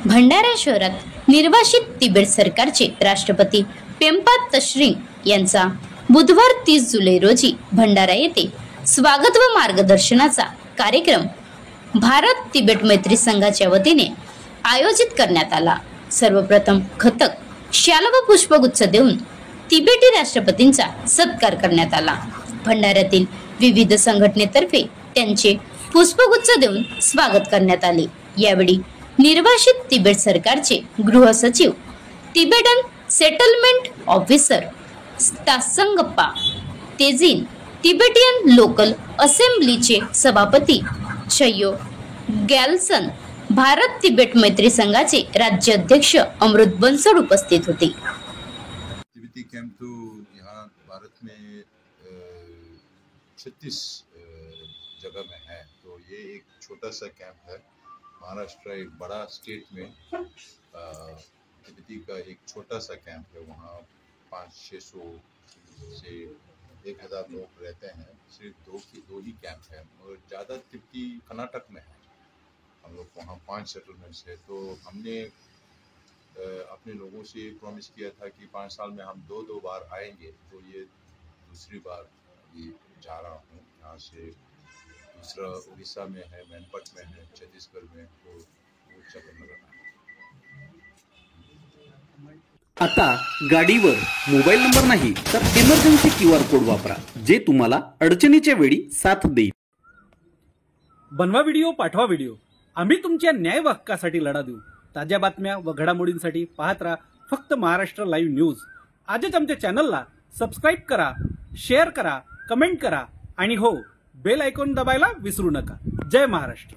भंडारा शहरात निर्वासित तिबेट सरकारचे राष्ट्रपती पेम्पा तशरिंग यांचा बुधवार 30 जुलै रोजी भंडारा येथे स्वागत व मार्गदर्शनाचा कार्यक्रम भारत तिबेट मैत्री संघाच्या वतीने आयोजित करण्यात आला। सर्वप्रथम खतक, शाल व पुष्पगुच्छ देऊन तिबेटी राष्ट्रपतींचा सत्कार करण्यात आला। भंडाऱ्यातील विविध संघटनेतर्फे त्यांचे पुष्पगुच्छ देऊन स्वागत करण्यात आले। यावेळी निर्वासित तिबेट सरकारचे गृह सचिव, तिबेटन सेटलमेंट ऑफिसर तासंगप्पा तेजिन, तिबेटियन लोकल असेंब्लीचे सभापती छयो गॅलसन, भारत तिबेट मैत्री संघाचे राज्य अध्यक्ष अमृत बंसड उपस्थित होते। तिब्बती कैंप तो यहाँ भारत में 36 जगह में है, तो ये एक छोटा सा कैंप है। महाराष्ट्र एक बड़ा स्टेट में तिब्बती का एक छोटा सा कैंप है। वहाँ 500-600 से 1000 लोग रहते हैं। सिर्फ दो ही कैंप है और ज़्यादा तिब्बती कर्नाटक में है। हम लोग वहाँ 5 सेटलमेंट्स है। तो हमने अपने लोगों से प्रॉमिस किया था कि 5 साल में हम 2 बार आएंगे। तो ये दूसरी बार ये जा रहा हूँ। यहाँ से दूसरा उड़ीसा में है, मैनपट में है, छत्तीसगढ़ में, तो चक्कर है। आता गाडीवर मोबाईल नंबर नाही तर इमर्जन्सी QR कोड वापरा, जे तुम्हाला अडचणीच्या वेळी साथ देईल। बनवा व्हिडिओ, पाठवा व्हिडिओ, आम्ही तुमच्या न्याय हक्कासाठी लढा देऊ। ताज्या बातम्या व घडामोडींसाठी पाहत राहा फक्त महाराष्ट्र लाईव्ह न्यूज। आजच आमच्या चॅनलला सबस्क्राईब करा, शेअर करा, कमेंट करा आणि हो, बेल आयकॉन दबायला विसरू नका। जय महाराष्ट्र।